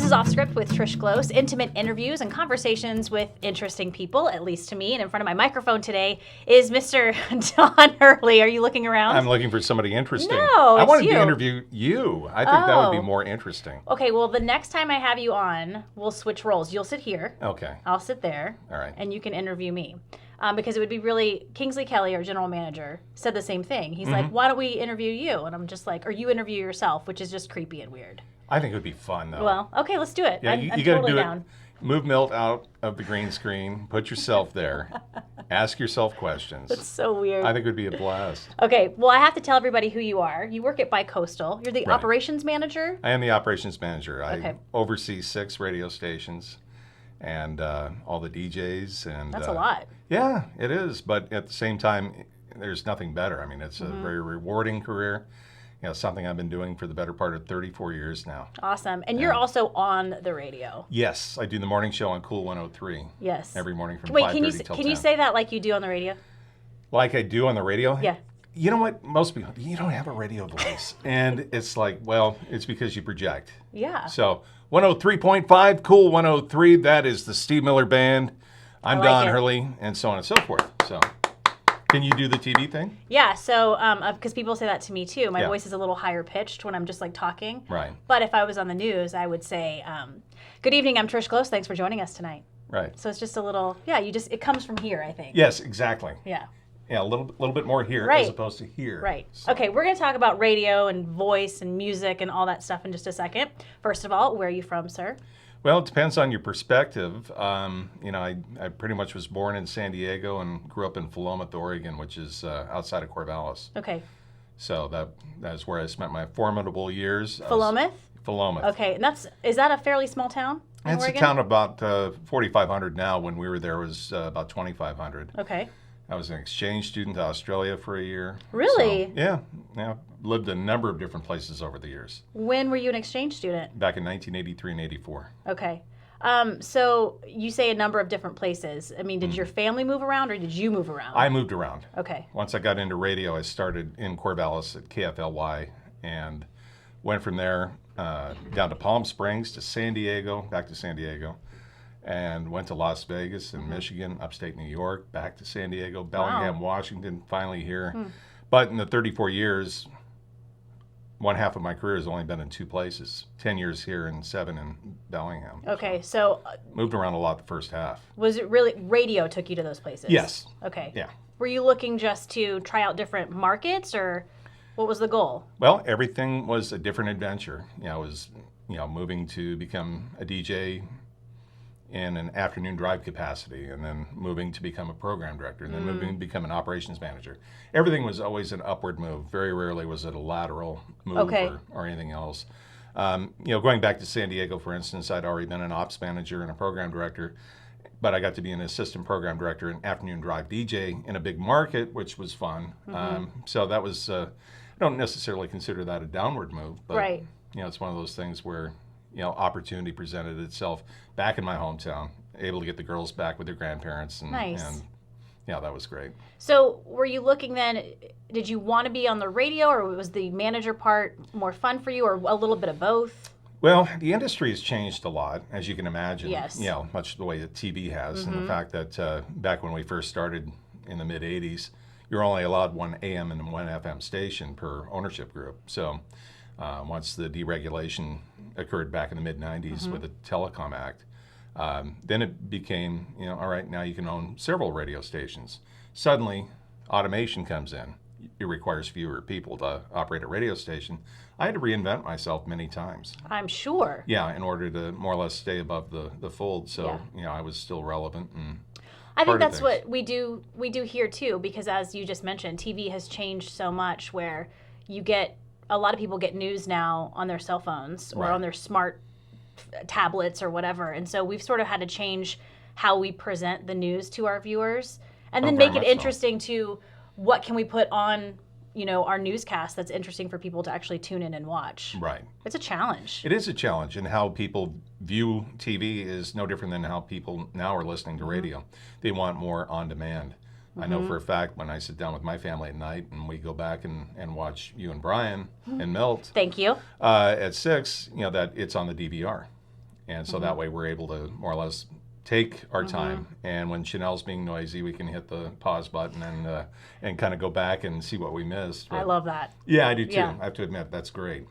is Off Script with Trish Glose, intimate interviews and conversations with interesting people, at least to me. And in front of my microphone today is Mr. Don Hurley. Are you looking around? I'm looking for somebody interesting. No, I it's wanted you. to interview you. I think that would be more interesting. Okay, well, the next time I have you on, we'll switch roles. You'll sit here. Okay. I'll sit there. All right. And you can interview me. Because it would be really, Kingsley Kelly, our general manager, said the same thing. He's like, why don't we interview you? And I'm just like, or you interview yourself, which is just creepy and weird. I think it would be fun, though. Well, okay, let's do it. Yeah, I'm you got to totally do down. it. Move Milt out of the green screen. Put yourself there. Ask yourself questions. That's so weird. I think it would be a blast. Okay, well, I have to tell everybody who you are. You work at Bicoastal. You're the Right. operations manager? I am the operations manager. I Okay. oversee 6 radio stations and all the DJs. And That's a lot. Yeah, it is. But at the same time, there's nothing better. I mean, it's a very rewarding career. You know, something I've been doing for the better part of 34 years now. Awesome. And you're also on the radio. Yes, I do the morning show on Cool 103. Yes. Every morning from Wait, 5:30 till 10. can you say that like you do on the radio? Like I do on the radio? Yeah. You know what? Most people, you don't have a radio voice. And it's like, well, it's because you project. Yeah. So 103.5, Cool 103, that is the Steve Miller Band. I'm like Don it. Hurley, and so on and so forth. So can you do the TV thing? Yeah, so, because people say that to me too. My Yeah. voice is a little higher pitched when I'm just like talking. Right. But if I was on the news, I would say, good evening, I'm Trish Glose. Thanks for joining us tonight. Right. So it's just a little, it comes from here, I think. Yes, exactly. Yeah. Yeah, a little bit more here Right. as opposed to here. Right. So, Okay, we're going to talk about radio and voice and music and all that stuff in just a second. First of all, where are you from, sir? Well, it depends on your perspective. You know, I pretty much was born in San Diego and grew up in Philomath, Oregon, which is outside of Corvallis. Okay. So that is where I spent my formidable years. Philomath? Philomath. Okay, and is that a fairly small town in It's Oregon? a town of about 4,500 now. When we were there, it was about 2,500. Okay. I was an exchange student to Australia for a year. Really? So, yeah. Lived a number of different places over the years. When were you an exchange student? Back in 1983 and 84. Okay. So you say a number of different places. I mean, did your family move around or did you move around? I moved around. Okay. Once I got into radio, I started in Corvallis at KFLY and went from there down to Palm Springs to San Diego, back to San Diego, and went to Las Vegas and Michigan, upstate New York, back to San Diego, Bellingham, Washington, finally here. But in the 34 years, one half of my career has only been in 2 places, 10 years here and 7 in Bellingham. Okay, so Moved around a lot the first half. was it really radio took you to those places? Yes. Okay. Yeah. Were you looking just to try out different markets or what was the goal? Well, everything was a different adventure. You know, I was, moving to become a DJ in an afternoon drive capacity, and then moving to become a program director, and then moving to become an operations manager. Everything was always an upward move. Very rarely was it a lateral move Okay. or anything else. Going back to San Diego, for instance, I'd already been an ops manager and a program director, but I got to be an assistant program director and afternoon drive DJ in a big market, which was fun. So that was, I don't necessarily consider that a downward move, but Right. It's one of those things where, opportunity presented itself back in my hometown, able to get the girls back with their grandparents. And, Nice. And yeah, that was great. So were you looking then, did you want to be on the radio or was the manager part more fun for you or a little bit of both? Well, the industry has changed a lot, as you can imagine. Yes. Much the way that TV has. And the fact that back when we first started in the mid-'80s, you're only allowed 1 AM and 1 FM station per ownership group. So once the deregulation occurred back in the mid-'90s with the Telecom Act, then it became, all right, now you can own several radio stations. Suddenly, automation comes in. It requires fewer people to operate a radio station. I had to reinvent myself many times. I'm sure. Yeah, in order to more or less stay above the fold. So, I was still relevant. And I think part of that's things. what we do here too, because as you just mentioned, TV has changed so much where a lot of people get news now on their cell phones or Right. on their smart tablets or whatever. And so we've sort of had to change how we present the news to our viewers and then very make it much so. interesting to what can we put on, our newscast that's interesting for people to actually tune in and watch. Right. It's a challenge. It is a challenge, and how people view TV is no different than how people now are listening to radio. They want more on demand. I know for a fact when I sit down with my family at night and we go back and watch you and Brian and Milt Thank you. at 6, that it's on the DVR. And so that way we're able to more or less take our time. And when Chanel's being noisy, we can hit the pause button and kind of go back and see what we missed. I love that. Yeah, I do too. Yeah. I have to admit, that's great.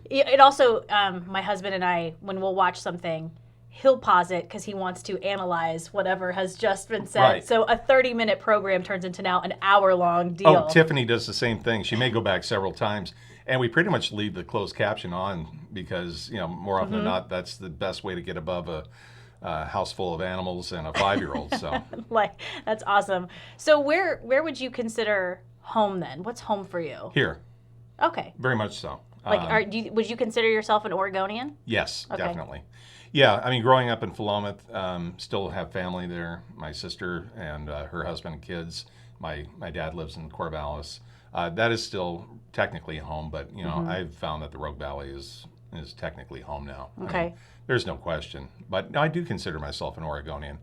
It also, my husband and I, when we'll watch something, he'll pause it because he wants to analyze whatever has just been said. Right. So a 30-minute program turns into now an hour-long deal. Oh, Tiffany does the same thing. She may go back several times. And we pretty much leave the closed caption on because, more often than not, that's the best way to get above a house full of animals and a 5-year-old. So, that's awesome. So where would you consider home then? What's home for you? Here. Okay. Very much so. Would you consider yourself an Oregonian? Yes, Okay. definitely. Yeah, I mean, growing up in Philomath, still have family there. My sister and her husband and kids. My dad lives in Corvallis. That is still technically home, but I've found that the Rogue Valley is technically home now. Okay. I mean, there's no question. But no, I do consider myself an Oregonian.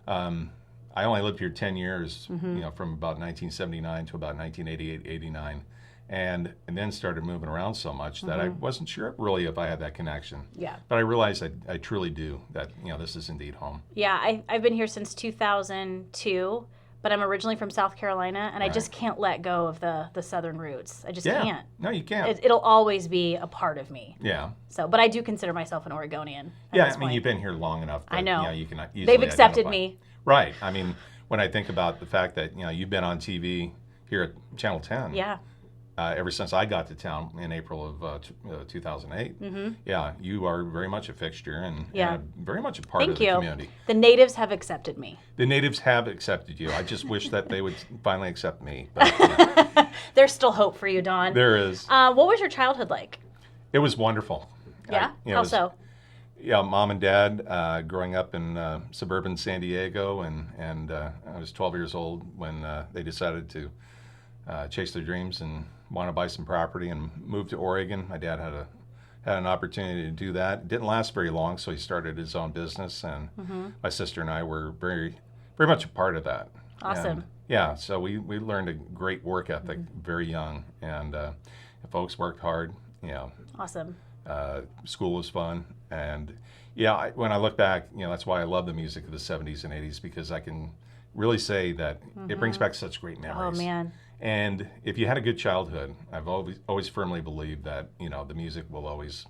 I only lived here 10 years, from about 1979 to about 1988, 89. And then started moving around so much that I wasn't sure really if I had that connection. Yeah. But I realized I truly do, that this is indeed home. Yeah, I've been here since 2002, but I'm originally from South Carolina, and I just can't let go of the southern roots. I just can't. No, you can't. It'll always be a part of me. Yeah. So, but I do consider myself an Oregonian. Yeah, I mean, you've been here long enough that I know. You can easily They've accepted identify. me. Right. I mean, when I think about the fact that you've been on TV here at Channel 10. Yeah. Ever since I got to town in April of 2008. Yeah, you are very much a fixture and very much a part of the community. The natives have accepted me. The natives have accepted you. I just wish that they would finally accept me. But, There's still hope for you, Dawn. there is. What was your childhood like? It was wonderful. Yeah? How so? Yeah, mom and dad growing up in suburban San Diego, and I was 12 years old when they decided to chase their dreams and want to buy some property and move to Oregon. My dad had an opportunity to do that. It didn't last very long, so he started his own business, and my sister and I were very, very much a part of that. Awesome. And, yeah, so we learned a great work ethic very young, and folks worked hard. Awesome. School was fun, and when I look back, that's why I love the music of the 70s and 80s, because I can really say that it brings back such great memories. Oh, man. And if you had a good childhood, I've always firmly believed that the music will always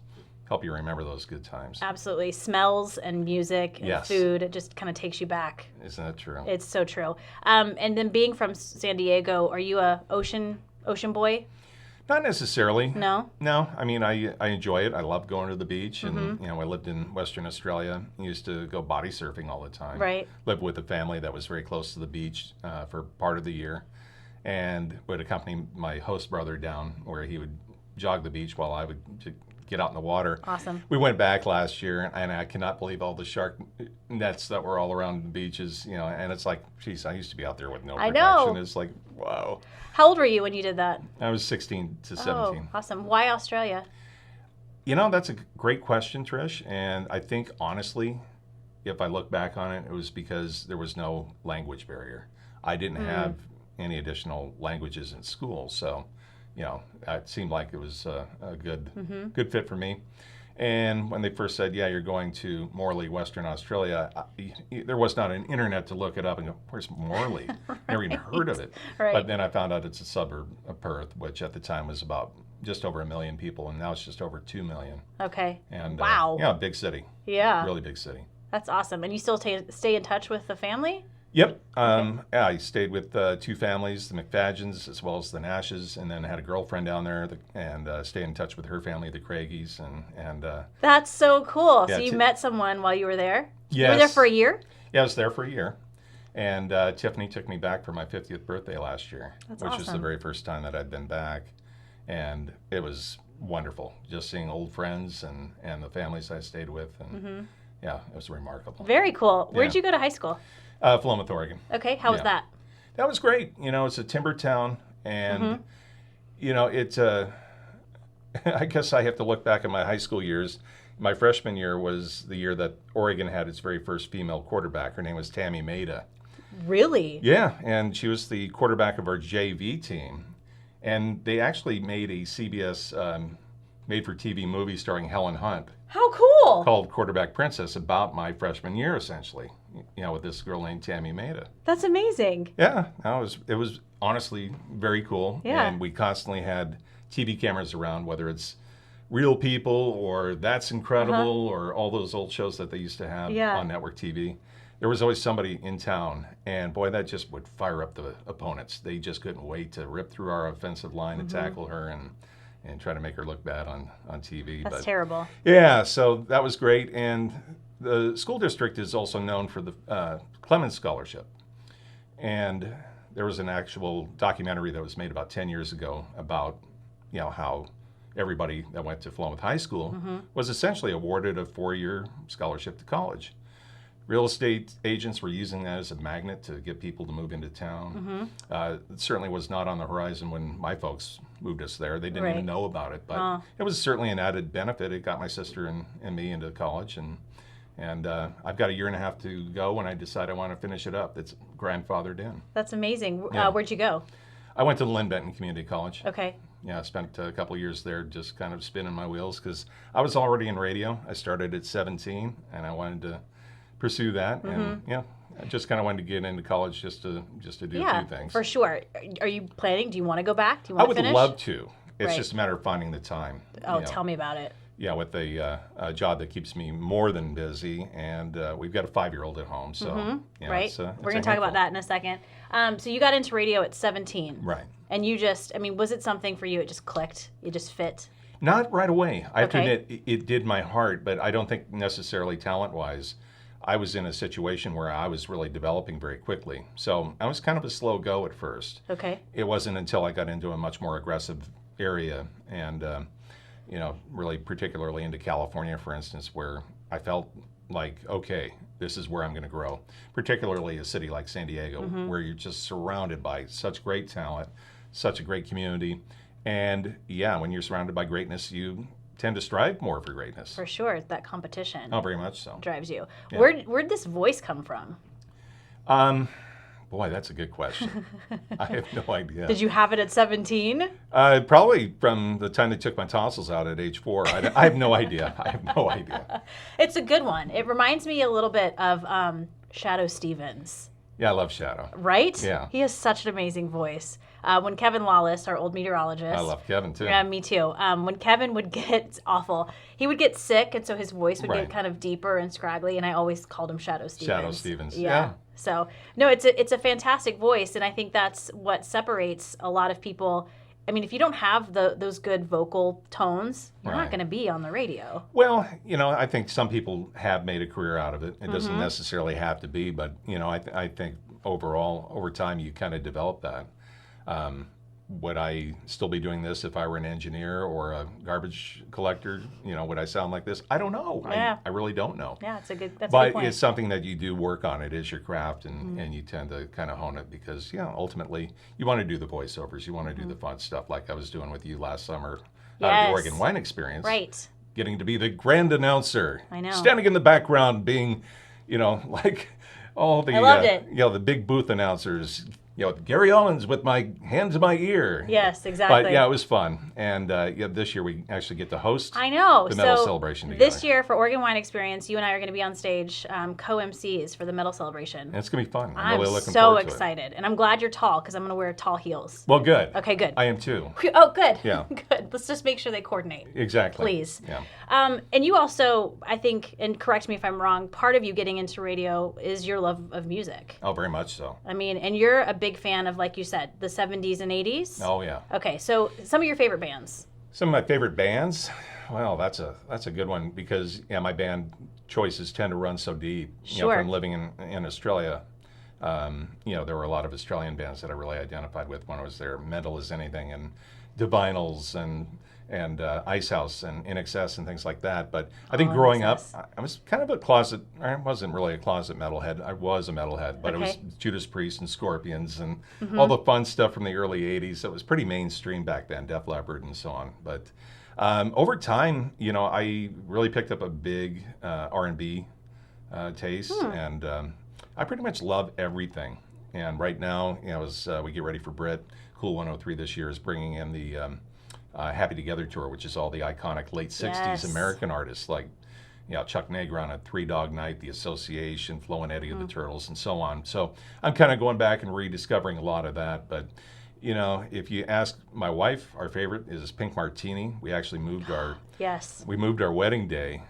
help you remember those good times. Absolutely. Smells and music and food, it just kind of takes you back. Isn't that true? It's so true. And then being from San Diego, are you a ocean boy? Not necessarily. No? No. I mean, I enjoy it. I love going to the beach, and I lived in Western Australia. I used to go body surfing all the time. Right. Lived with a family that was very close to the beach for part of the year, and would accompany my host brother down where he would jog the beach while I would get out in the water. Awesome. We went back last year, and I cannot believe all the shark nets that were all around the beaches. And it's like, geez, I used to be out there with no protection. I know. It's like, wow. How old were you when you did that? I was 16 to 17. Oh, awesome. Why Australia? That's a great question, Trish. And I think, honestly, if I look back on it, it was because there was no language barrier. I didn't have any additional languages in school. So, it seemed like it was a good fit for me. And when they first said, yeah, you're going to Morley, Western Australia, there was not an internet to look it up and go, where's Morley? Never even heard of it. Right. But then I found out it's a suburb of Perth, which at the time was about just over 1 million people, and now it's just over 2 million. Okay. And wow. Big city. Yeah. Really big city. That's awesome. And you still stay in touch with the family? Yep. Yeah, I stayed with 2 families, the McFadgens as well as the Nashes, and then had a girlfriend down there and stayed in touch with her family, the Craigies. And That's so cool. Yeah, so you met someone while you were there? Yes. You were there for a year? Yeah, I was there for a year. And Tiffany took me back for my 50th birthday last year, That's which was awesome. the very first time that I'd been back. And it was wonderful, just seeing old friends and the families I stayed with. And yeah, it was remarkable. Very cool. Where'd you go to high school? Philomath, Oregon. Okay, how was that? That was great. It's a timber town, and it's I guess I have to look back at my high school years. My freshman year was the year that Oregon had its very first female quarterback. Her name was Tammy Maida. Really? Yeah, and she was the quarterback of our JV team, and they actually made a CBS made-for-TV movie starring Helen Hunt How cool! called Quarterback Princess about my freshman year, essentially. With this girl named Tammy Maida. That's amazing. Yeah, it was honestly very cool. Yeah. And we constantly had TV cameras around, whether it's Real People or That's Incredible or all those old shows that they used to have on network TV. There was always somebody in town, and boy, that just would fire up the opponents. They just couldn't wait to rip through our offensive line and tackle her and try to make her look bad on TV. That's terrible. Yeah, so that was great. And the school district is also known for the Clemens Scholarship. And there was an actual documentary that was made about 10 years ago about, how everybody that went to Philomath High School was essentially awarded a 4-year scholarship to college. Real estate agents were using that as a magnet to get people to move into town. It certainly was not on the horizon when my folks moved us there. They didn't even know about it, but it was certainly an added benefit. It got my sister and me into college, and I've got a year and a half to go when I decide I want to finish it up. It's grandfathered in. That's amazing. Yeah. Where'd you go? I went to Lynn Benton Community College. Okay. Yeah, I spent a couple of years there just kind of spinning my wheels because I was already in radio. I started at 17, and I wanted to pursue that, and I just kind of wanted to get into college just to do a few things. For sure. Are you planning? Do you want to go back? Do you I want would to finish? love to. It's just a matter of finding the time. Oh, tell me about it. Yeah, with a job that keeps me more than busy, and we've got a 5-year-old at home, so right. it's We're going to talk about that in a second. So you got into radio at 17, right? And you just, was it something for you? It just clicked. It just fit. Not right away. I have to admit, it did my heart, but I don't think necessarily talent-wise. I was in a situation where I was really developing very quickly. So I was kind of a slow go at first. Okay. It wasn't until I got into a much more aggressive area and, really particularly into California, for instance, where I felt like, okay, this is where I'm going to grow. Particularly a city like San Diego, where you're just surrounded by such great talent, such a great community. And when you're surrounded by greatness, you tend to strive more for greatness. For sure, that competition. Oh, very much so. Drives you. Yeah. Where'd this voice come from? Boy, that's a good question. I have no idea. Did you have it at 17? Probably from the time they took my tonsils out at age 4. I have no idea. I have no idea. It's a good one. It reminds me a little bit of Shadow Stevens. Yeah, I love Shadow. Right? Yeah. He has such an amazing voice. When Kevin Lawless, our old meteorologist. I love Kevin, too. Yeah, me too. When Kevin would get awful, he would get sick, and so his voice would get kind of deeper and scraggly, and I always called him Shadow Stevens. Shadow Stevens, yeah. So, no, it's a fantastic voice, and I think that's what separates a lot of people. If you don't have those good vocal tones, you're not going to be on the radio. Well, I think some people have made a career out of it. It doesn't necessarily have to be, but, I think overall, over time, you kind of develop that. Would I still be doing this if I were an engineer or a garbage collector? Would I sound like this? I don't know. Yeah. I really don't know. Yeah, that's a good point. But it's something that you do work on. It is your craft, and you tend to kind of hone it because, ultimately, you want to do the voiceovers. You want to do the fun stuff like I was doing with you last summer out of the Oregon Wine Experience. Right. Getting to be the grand announcer. I know. Standing in the background being, like all the, I loved it. The big booth announcers. Gary Owens with my hand to my ear. Yes, exactly. But it was fun. And this year we actually get to host I know. the medal celebration together. This year for Oregon Wine Experience, you and I are going to be on stage co-MCs for the medal celebration. And it's going to be fun. I'm really looking so forward to excited. And I'm glad you're tall because I'm going to wear tall heels. Well, good. Okay, good. I am too. Oh, good. Yeah. Good. Let's just make sure they coordinate. Exactly. Please. Yeah. And you also, I think, and correct me if I'm wrong, part of you getting into radio is your love of music. Oh, very much so. And you're a big fan of, like you said, the 70s and 80s. Oh, yeah. Okay, so some of your favorite bands. Some of my favorite bands? Well, that's a good one because, my band choices tend to run so deep. Sure. From living in Australia, there were a lot of Australian bands that I really identified with when I was there. Mental as Anything and Divinals and Ice House and INXS and things like that. But I think growing up, I was kind of I wasn't really a closet metalhead. I was a metalhead, but it was Judas Priest and Scorpions and all the fun stuff from the early 80s. That was pretty mainstream back then, Def Leppard and so on. But over time, I really picked up a big R&B taste, and I pretty much love everything. And right now, as we get ready for Brit, Cool 103 this year is bringing in the Happy Together tour, which is all the iconic late 60s Yes. American artists like Chuck Negron at Three Dog Night, The Association, Flo and Eddie of the Turtles, and so on. So I'm kind of going back and rediscovering a lot of that. But, if you ask my wife, our favorite is Pink Martini. We actually moved our Yes. wedding day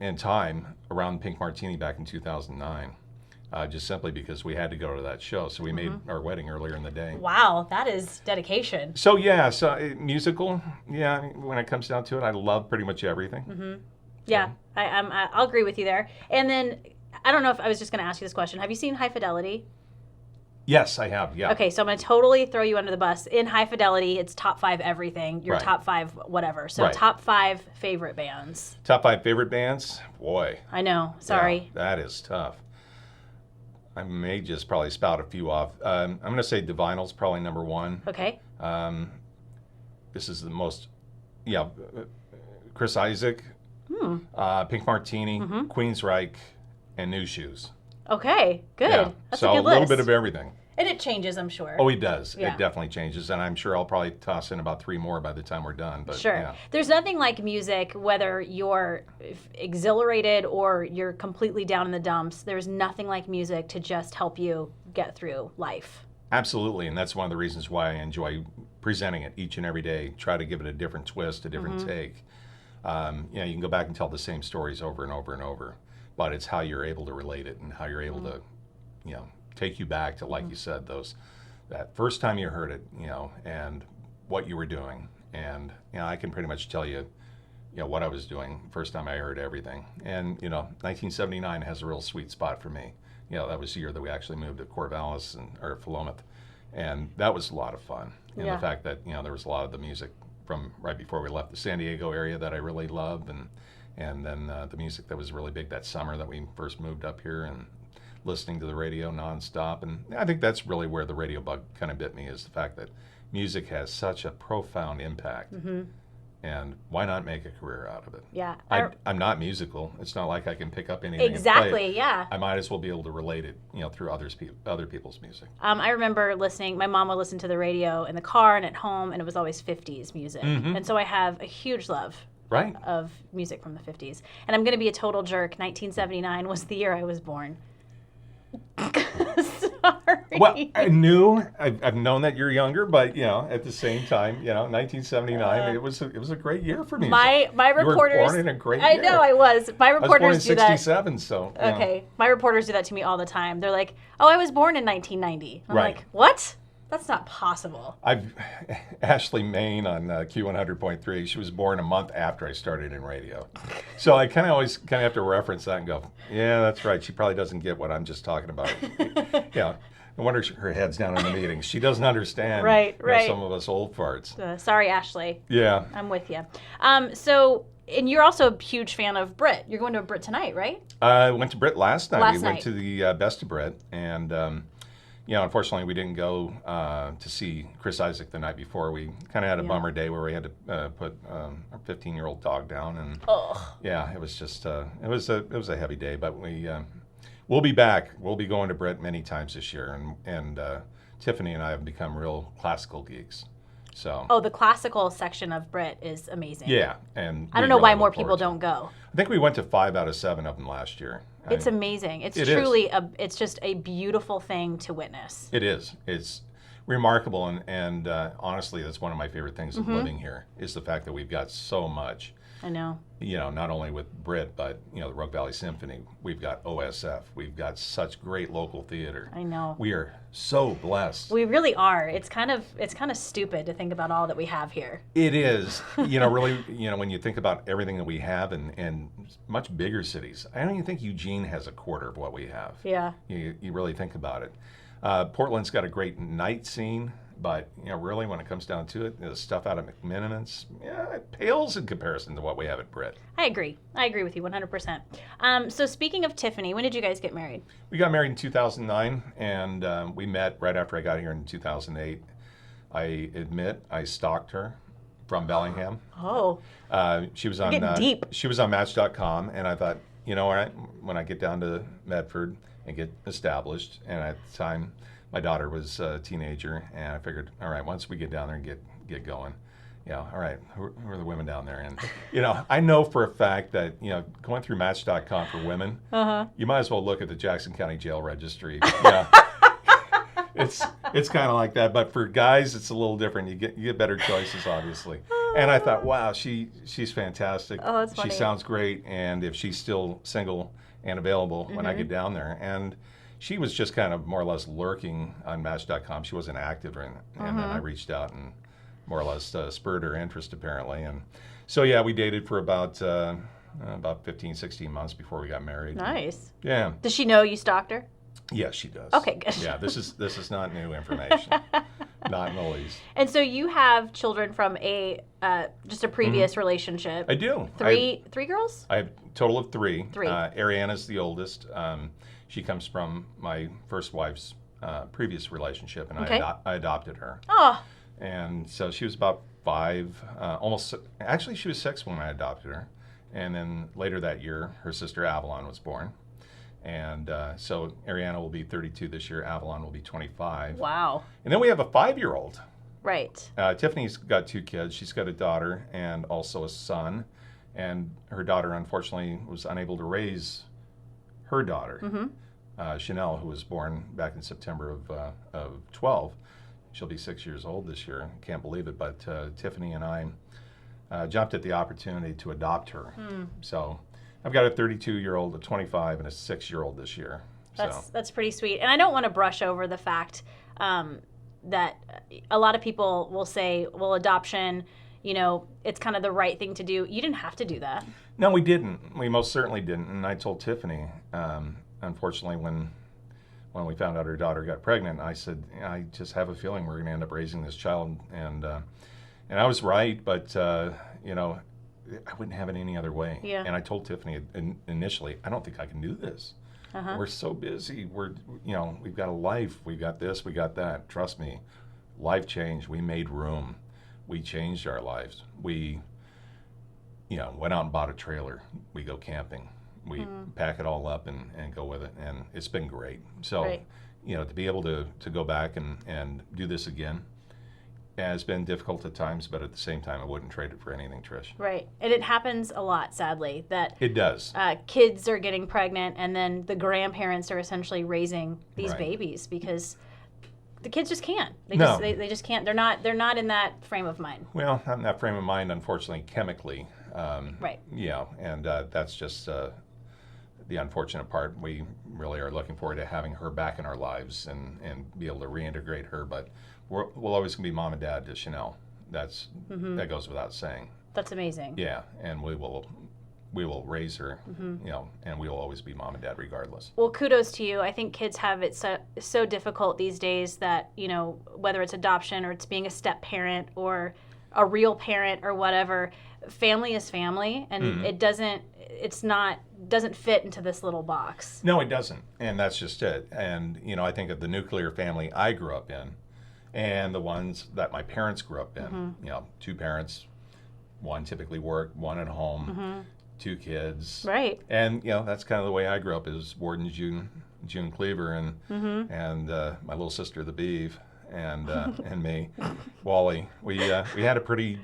in time around Pink Martini back in 2009. Just simply because we had to go to that show. So we made our wedding earlier in the day. Wow, that is dedication. So musical, when it comes down to it, I love pretty much everything. Yeah, I'll agree with you there. And then, I don't know if I was just going to ask you this question. Have you seen High Fidelity? Yes, I have, yeah. Okay, so I'm going to totally throw you under the bus. In High Fidelity, it's top 5 everything. Your Right. top 5 whatever. So Right. top 5 favorite bands. Top 5 favorite bands? Boy. I know, sorry. Yeah, that is tough. I may just probably spout a few off. I'm going to say Divinal's probably number 1. Okay. This is the most, Chris Isaac, Pink Martini, Queensryche, and New Shoes. Okay, good. Yeah. That's So a good list. little bit of everything. And it changes, I'm sure. Oh, it does. Yeah. It definitely changes, and I'm sure I'll probably toss in about 3 more by the time we're done. But Sure. yeah. There's nothing like music, whether you're exhilarated or you're completely down in the dumps. There's nothing like music to just help you get through life. Absolutely, and that's one of the reasons why I enjoy presenting it each and every day. Try to give it a different twist, a different take. You can go back and tell the same stories over and over and over, but it's how you're able to relate it and how you're able to, take you back to, like you said, that first time you heard it, and what you were doing. And I can pretty much tell you, what I was doing first time I heard everything. And 1979 has a real sweet spot for me. That was the year that we actually moved to Corvallis or Philomath, and that was a lot of fun. And Yeah. the fact that there was a lot of the music from right before we left the San Diego area that I really loved, and then the music that was really big that summer that we first moved up here, and listening to the radio nonstop. And I think that's really where the radio bug kind of bit me, is the fact that music has such a profound impact. And why not make a career out of it? Yeah. I'm not musical. It's not like I can pick up anything and play Exactly, it. yeah. I might as well be able to relate it, through other people's music. I remember listening, my mom would listen to the radio in the car and at home, and it was always 50s music. And so I have a huge love Right. of music from the 50s. And I'm going to be a total jerk. 1979 was the year I was born. Sorry. Well, I've known that you're younger, but at the same time, 1979, it was a great year for music. My reporters. You were born in a great year. I know I was. My I was born in reporters do that. '67, so Okay, my reporters do that to me all the time. They're like, "Oh, I was born in 1990." I'm Right. like, "What? That's not possible." Ashley Main on Q100.3. She was born a month after I started in radio, so I always have to reference that and go, "Yeah, that's right. She probably doesn't get what I'm just talking about." No wonder her head's down in the meetings. She doesn't understand. Right. Some of us old farts. Sorry, Ashley. Yeah. I'm with you. And you're also a huge fan of Brit. You're going to a Brit tonight, right? I went to Brit last night. Last We went night. to the Best of Brit, and unfortunately, we didn't go to see Chris Isaac the night before. We kind of had a bummer day where we had to put our 15-year-old dog down, and it was just it was a heavy day. But we'll be back. We'll be going to Brit many times this year, and Tiffany and I have become real classical geeks. So. Oh, the classical section of Brit is amazing. Yeah, and I don't know why more people don't go. I think we went to 5 out of 7 of them last year. It's amazing. It's It truly it's just a beautiful thing to witness. It is. It's remarkable, and honestly, that's one of my favorite things of living here, is the fact that we've got so much. I know. Not only with Brit, but the Rogue Valley Symphony. We've got OSF. We've got such great local theater. I know. We are so blessed. We really are. It's kind of stupid to think about all that we have here. It is. Really, when you think about everything that we have in much bigger cities, I don't even think Eugene has a quarter of what we have. Yeah. You really think about it. Portland's got a great night scene, but really, when it comes down to it, the stuff out of McMinimans, it pales in comparison to what we have at Brit. I agree with you 100%. So speaking of Tiffany, when did you guys get married? We got married in 2009, and we met right after I got here in 2008. I admit I stalked her from Bellingham. Oh. She was on Getting deep. She was on Match.com, and I thought, all right, when I get down to Medford and get established, and at the time my daughter was a teenager, and I figured, all right, once we get down there and get going, Yeah, all right. Who are the women down there? And, I know for a fact that, going through Match.com for women, you might as well look at the Jackson County Jail Registry. Yeah. It's kind of like that. But for guys, it's a little different. You get better choices, obviously. And I thought, wow, she's fantastic. Oh, that's funny. She sounds great. And if she's still single and available when I get down there. And she was just kind of more or less lurking on Match.com. She wasn't active. And then I reached out and more or less spurred her interest, apparently. And so, yeah, we dated for about 15, 16 months before we got married. Nice. Yeah. Does she know you stalked her? Yes, she does. Okay, good. Yeah, this is not new information. Not in the least. And so you have children from just a previous relationship. I do. Three girls? I have a total of three. Three. Ariana's the oldest. She comes from my first wife's previous relationship, and I adopted her. Oh. And so she was about 5, actually she was 6 when I adopted her. And then later that year, her sister Avalon was born. And so Ariana will be 32 this year. Avalon will be 25. Wow. And then we have a 5-year-old. Right. Tiffany's got 2 kids. She's got a daughter and also a son. And her daughter, unfortunately, was unable to raise her daughter, Chanel, who was born back in September of 12. She'll be 6 years old this year. Can't believe it. But Tiffany and I jumped at the opportunity to adopt her. So I've got a 32-year-old, a 25, and a 6-year-old this year. That's pretty sweet. And I don't want to brush over the fact that a lot of people will say, well, adoption, it's kind of the right thing to do. You didn't have to do that. No, we didn't. We most certainly didn't. And I told Tiffany, unfortunately, when we found out her daughter got pregnant, I said, I just have a feeling we're going to end up raising this child. And I was right, but, I wouldn't have it any other way. Yeah. And I told Tiffany initially, I don't think I can do this. We're so busy. We've got a life. We got this. We got that. Trust me, life changed. We made room. We changed our lives. We, went out and bought a trailer. We go camping. We pack it all up and go with it. And it's been great. So, right. To be able to go back and do this again, has been difficult at times, but at the same time, I wouldn't trade it for anything, Trish. Right. And it happens a lot, sadly, that it does. Kids are getting pregnant, and then the grandparents are essentially raising these babies because the kids just can't. They just can't. They're not in that frame of mind. Well, not in that frame of mind, unfortunately, chemically. Right. Yeah, and that's just the unfortunate part. We really are looking forward to having her back in our lives and be able to reintegrate her, but we'll always be mom and dad to Chanel. That goes without saying. That's amazing. Yeah, and we will raise her, and we will always be mom and dad regardless. Well, kudos to you. I think kids have it so difficult these days that, whether it's adoption or it's being a step parent or a real parent or whatever, family is family, and it doesn't fit into this little box. No, it doesn't, and that's just it. And, I think of the nuclear family I grew up in, and the ones that my parents grew up in, 2 parents, one typically worked, one at home, 2 kids. Right. And, that's kind of the way I grew up, is Ward and June Cleaver and my little sister, the Beeve, and me, Wally. We had a pretty,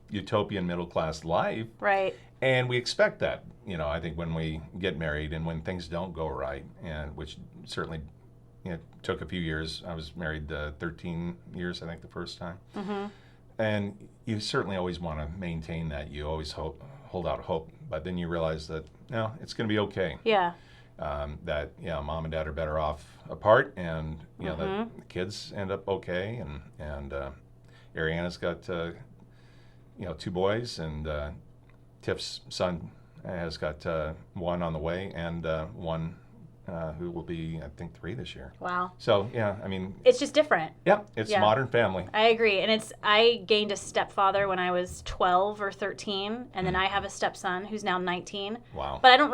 utopian middle-class life. Right. And we expect that, I think when we get married and when things don't go right, and which certainly took a few years. I was married 13 years, I think, the first time. And you certainly always want to maintain that. You always hold out hope. But then you realize that, no, it's going to be okay. Yeah. That, mom and dad are better off apart, and, that the kids end up okay. And Ariana's got, 2 boys, and Tiff's son has got 1 on the way, and 1 who will be, I think, 3 this year. Wow. So, it's just different. Yeah, it's modern family. I agree. And I gained a stepfather when I was 12 or 13, and then I have a stepson who's now 19. Wow. But I don't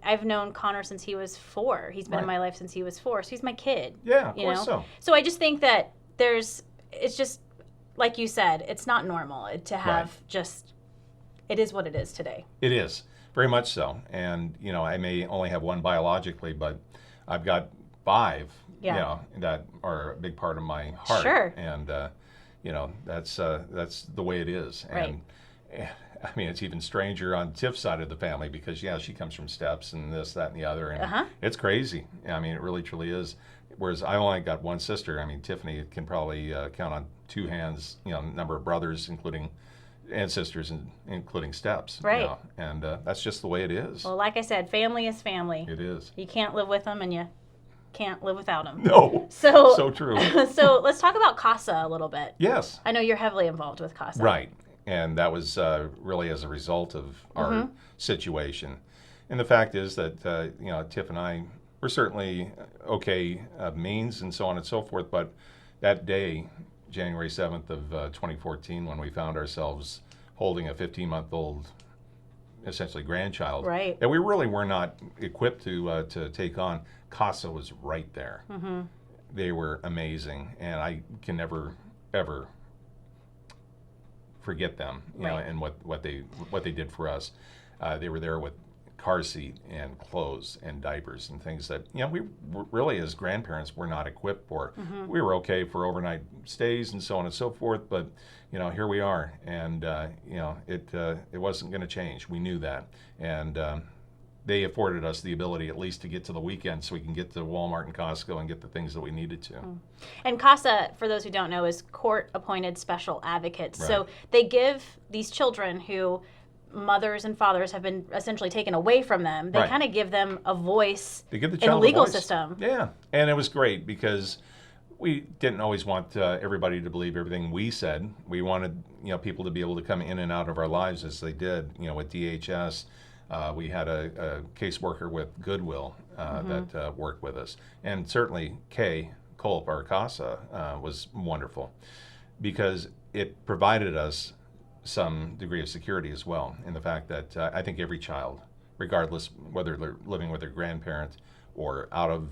I've known Connor since he was 4. He's been in my life since he was 4, so he's my kid. Yeah, of course so. So I just think that it's just, like you said, it's not normal to have it is what it is today. It is. Very much so. And, I may only have 1 biologically, but I've got 5, that are a big part of my heart. Sure. And, that's the way it is. Right. And I mean, it's even stranger on Tiff's side of the family because, she comes from steps and this, that, and the other. And it's crazy. I mean, it really, truly is. Whereas I only got one sister. I mean, Tiffany can probably count on two hands, number of brothers, and sisters, including steps. Right. And that's just the way it is. Well, like I said, family is family. It is. You can't live with them and you can't live without them. No. So true. So let's talk about CASA a little bit. Yes. I know you're heavily involved with CASA. Right. And that was really as a result of our situation. And the fact is that, Tiff and I were certainly okay of means and so on and so forth. But that day, January 7th of 2014, when we found ourselves holding a 15-month-old, essentially grandchild, right, that we really were not equipped to take on, CASA was right there. They were amazing. And I can never, ever forget them, and what they did for us. They were there with car seat and clothes and diapers and things that we really, as grandparents, were not equipped for. We were okay for overnight stays and so on and so forth, but here we are, and it wasn't going to change. We knew that, and they afforded us the ability at least to get to the weekend so we can get to Walmart and Costco and get the things that we needed to. And CASA, for those who don't know, is court-appointed special advocates. Right. So they give these children who mothers and fathers have been essentially taken away from them, they Right. kind of give them a voice They give the in the child legal a voice. system. Yeah, and it was great because we didn't always want everybody to believe everything we said. We wanted people to be able to come in and out of our lives as they did. With DHS, we had a caseworker with Goodwill that worked with us, and certainly Kay Culp, our CASA, was wonderful because it provided us some degree of security as well, in the fact that I think every child, regardless whether they're living with their grandparent or out of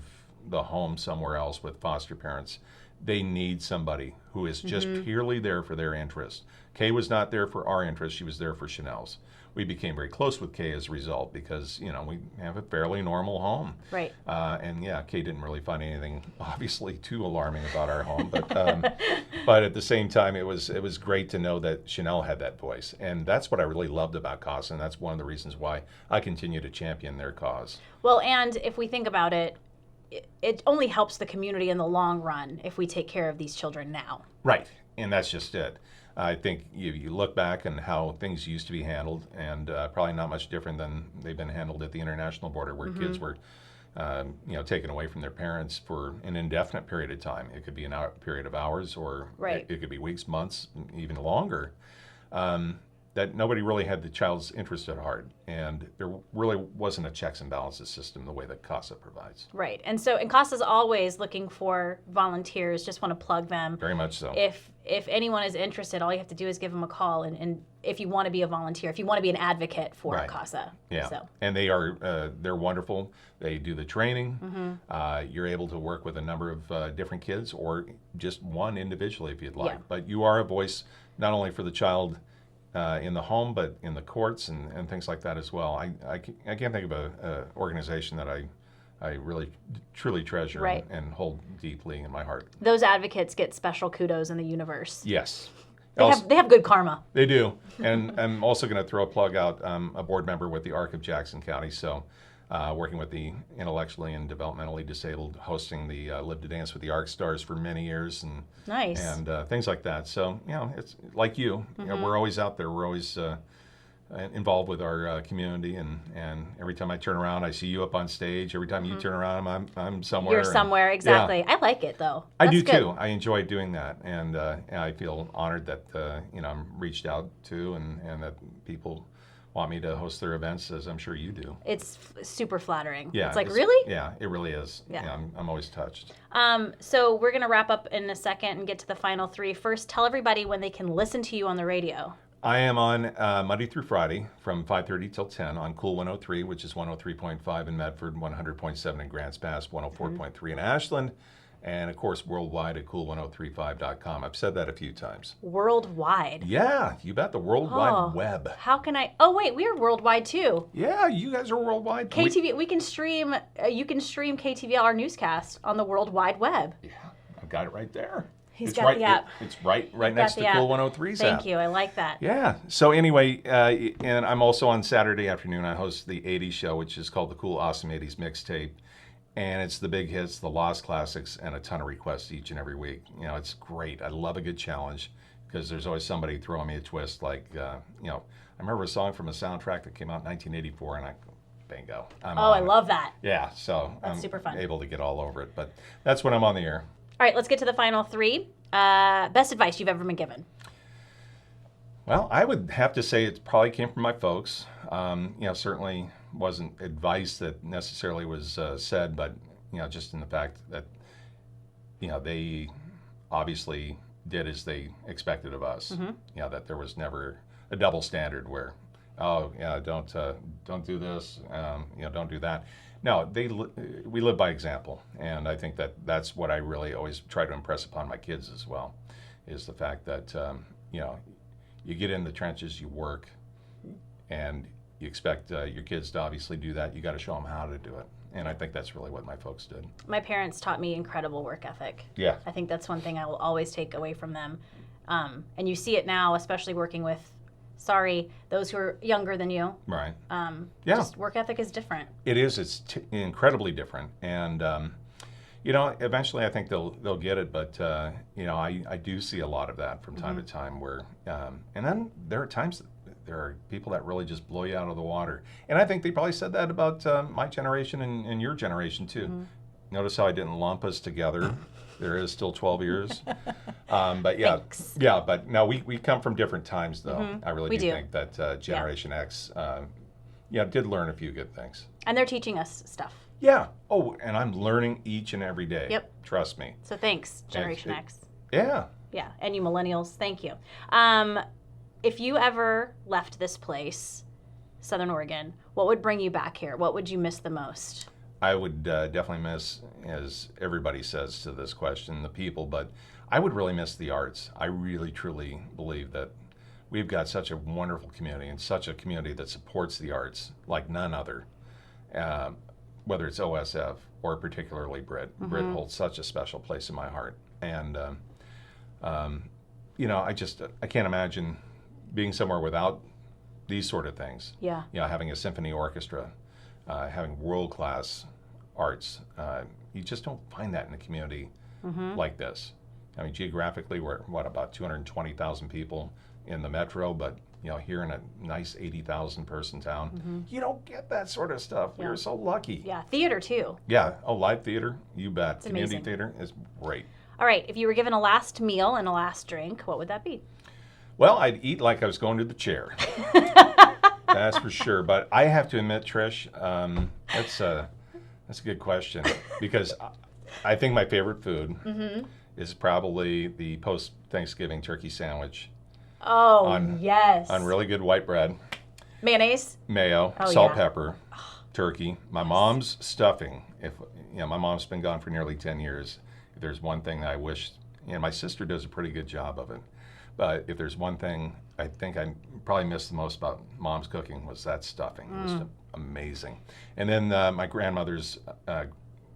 the home somewhere else with foster parents, they need somebody who is just purely there for their interest. Kay was not there for our interest, she was there for Chanel's. We became very close with Kay as a result because, we have a fairly normal home. Right. And Kay didn't really find anything obviously too alarming about our home, but at the same time, it was great to know that Chanel had that voice. And that's what I really loved about CASA, and that's one of the reasons why I continue to champion their cause. Well, and if we think about it, it only helps the community in the long run if we take care of these children now. Right, and that's just it. I think you look back on how things used to be handled, and probably not much different than they've been handled at the international border, where kids were, taken away from their parents for an indefinite period of time. It could be a period of hours, or right. it could be weeks, months, even longer. That nobody really had the child's interest at heart, and there really wasn't a checks and balances system the way that CASA provides. Right, and CASA's always looking for volunteers. Just want to plug them. Very much so. If anyone is interested, all you have to do is give them a call, and if you want to be a volunteer, if you want to be an advocate for Right. CASA. Yeah, So. and they're wonderful. They do the training. You're able to work with a number of different kids, or just one individually if you'd like. Yeah. But you are a voice not only for the child in the home, but in the courts and things like that as well. I can't think of an organization that I really truly treasure Right. and hold deeply in my heart. Those advocates get special kudos in the universe. Yes. They have good karma. They do. And I'm also going to throw a plug out. A board member with the ARC of Jackson County, so working with the intellectually and developmentally disabled, hosting the Live to Dance with the ARC Stars for many years, and Nice. and things like that. So, it's like you. We're always out there. We're always involved with our community, and every time I turn around, I see you up on stage. Every time you turn around, I'm somewhere. You're somewhere, exactly. Yeah. I like it, though. I That's do good. too. I enjoy doing that, and I feel honored that I'm reached out to, and that people want me to host their events, as I'm sure you do. It's super flattering. Yeah, It's like, really? Yeah, it really is. Yeah. I'm always touched. So we're going to wrap up in a second and get to the final three. First, tell everybody when they can listen to you on the radio. I am on Monday through Friday from 5:30 till 10 on Cool 103, which is 103.5 in Medford, 100.7 in Grants Pass, 104.3 in Ashland, and of course worldwide at cool1035.com. I've said that a few times. Worldwide. Yeah, you bet, the World Wide Web. How can I? Oh wait, we are worldwide too. Yeah, you guys are worldwide. KTV. We can stream. You can stream KTVL, our newscast, on the World Wide Web. Yeah, I've got it right there. He's got the app. It's right next to Cool 103's app. Thank you. I like that. Yeah. So anyway, and I'm also on Saturday afternoon. I host the 80s show, which is called the Cool Awesome 80s Mixtape. And it's the big hits, the Lost Classics, and a ton of requests each and every week. You know, it's great. I love a good challenge because there's always somebody throwing me a twist. Like, I remember a song from a soundtrack that came out in 1984, and I go, bingo. I love that. Yeah, so that's I'm super fun. Able to get all over it. But that's when I'm on the air. All right, let's get to the final three. Best advice you've ever been given? Well, I would have to say it probably came from my folks. Certainly wasn't advice that necessarily was said, but just in the fact that they obviously did as they expected of us. Mm-hmm. That there was never a double standard where, don't do this, don't do that. No, we live by example, and I think that's what I really always try to impress upon my kids as well, is the fact that you get in the trenches, you work, and you expect your kids to obviously do that. You got to show them how to do it. And I think that's really what my folks did. My parents taught me incredible work ethic. Yeah. I think that's one thing I will always take away from them. And you see it now, especially working with, those who are younger than you. Right. Just work ethic is different. It is. It's incredibly different. And, eventually I think they'll get it. But, I do see a lot of that from time to time where, and then there are times that there are people that really just blow you out of the water. And I think they probably said that about my generation and your generation, too. Mm-hmm. Notice how I didn't lump us together. There is still 12 years. But yeah. Thanks. Yeah, but no, we come from different times, though. Mm-hmm. I really do think that Generation X, did learn a few good things. And they're teaching us stuff. Yeah. Oh, and I'm learning each and every day. Yep. Trust me. So thanks, Generation X. Yeah. Yeah, and you millennials, thank you. If you ever left this place, Southern Oregon, what would bring you back here? What would you miss the most? I would definitely miss, as everybody says to this question, the people, but I would really miss the arts. I really, truly believe that we've got such a wonderful community and such a community that supports the arts like none other, whether it's OSF or particularly Brit. Mm-hmm. Brit holds such a special place in my heart. And, I can't imagine being somewhere without these sort of things. Yeah. Having a symphony orchestra, having world-class arts. You just don't find that in a community like this. I mean, geographically, we're, about 220,000 people in the metro, but, here in a nice 80,000 person town, you don't get that sort of stuff. Yeah. We're so lucky. Yeah, theater, too. Yeah, live theater, you bet. It's community amazing. Theater is great. All right, if you were given a last meal and a last drink, what would that be? Well, I'd eat like I was going to the chair. That's for sure. But I have to admit, Trish, that's a good question because I think my favorite food is probably the post-Thanksgiving turkey sandwich. Oh, yes. On really good white bread. Mayonnaise? Mayo, salt, pepper, turkey. My mom's stuffing. My mom's been gone for nearly 10 years. If there's one thing that I wish, my sister does a pretty good job of it. But if there's one thing I think I probably missed the most about Mom's cooking was that stuffing. It was amazing. And then my grandmother's,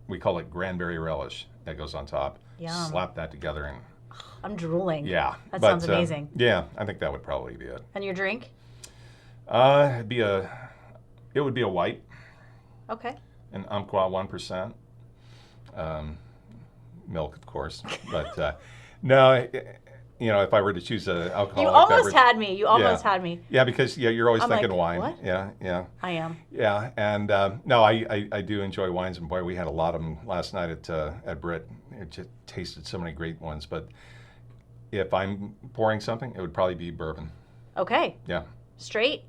we call it cranberry relish that goes on top. Yum. Slap that together and... I'm drooling. Yeah. That sounds amazing. Yeah, I think that would probably be it. And your drink? It would be a white. Okay. An Umpqua 1%. Milk, of course. But no... if I were to choose an alcoholic beverage. You almost had me. You almost had me. Yeah, because you're always thinking wine. What? Yeah. I am. Yeah, and no, I do enjoy wines, and boy, we had a lot of them last night at Brit. It just tasted so many great ones. But if I'm pouring something, it would probably be bourbon. Okay. Yeah. Straight,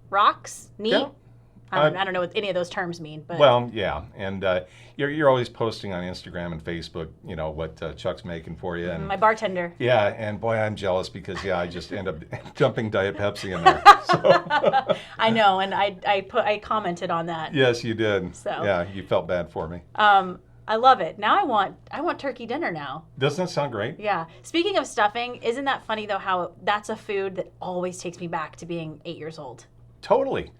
rocks, neat. Yeah. I don't know what any of those terms mean, but well, yeah, and you're always posting on Instagram and Facebook, what Chuck's making for you. And my bartender. Yeah, and boy, I'm jealous because I just end up dumping Diet Pepsi in there. So. I know, and I commented on that. Yes, you did. So yeah, you felt bad for me. I love it. Now I want turkey dinner now. Doesn't that sound great? Yeah. Speaking of stuffing, isn't that funny though? How that's a food that always takes me back to being 8 years old. Totally.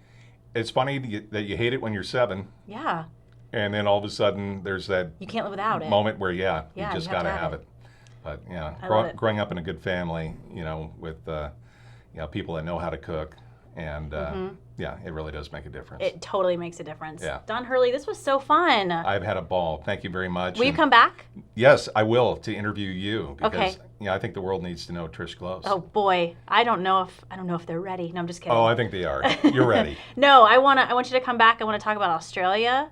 It's funny that you hate it when you're 7. Yeah. And then all of a sudden there's that... You can't live without it. Moment where, you just got to have it. But yeah, love it. growing up in a good family, with people that know how to cook, and yeah, it really does make a difference. It totally makes a difference. Yeah. Don Hurley, this was so fun. I've had a ball. Thank you very much. Will you come back? Yes, I will, to interview you, because Okay. I think the world needs to know Trish Glose. Oh boy, I don't know if they're ready. No, I'm just kidding. Oh, I think they are. You're ready. No, I want you to come back. I want to talk about Australia.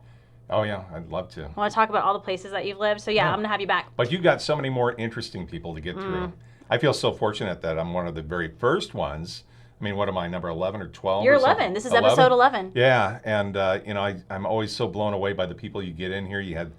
Oh yeah, I'd love to. I want to talk about all the places that you've lived. So yeah, I'm gonna have you back. But you've got so many more interesting people to get through. I feel so fortunate that I'm one of the very first ones. I mean, what am I, number 11 or 12? You're or 11. something? This is episode 11. Yeah, and I'm always so blown away by the people you get in here. You had,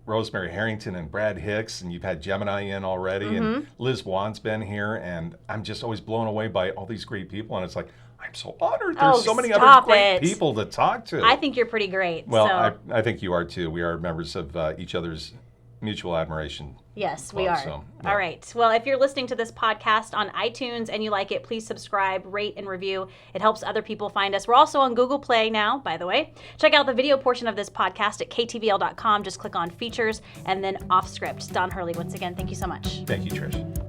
Rosemary Harrington and Brad Hicks, and you've had Gemini in already, and Liz Wan's been here, and I'm just always blown away by all these great people, and it's like, I'm so honored. There's so many other great people to talk to. I think you're pretty great. Well, so. I think you are too. We are members of each other's mutual admiration. Yes, we are. So, yeah. All right. Well, if you're listening to this podcast on iTunes and you like it, please subscribe, rate, and review. It helps other people find us. We're also on Google Play now, by the way. Check out the video portion of this podcast at ktvl.com. Just click on features and then off script. Don Hurley, once again, thank you so much. Thank you, Trish.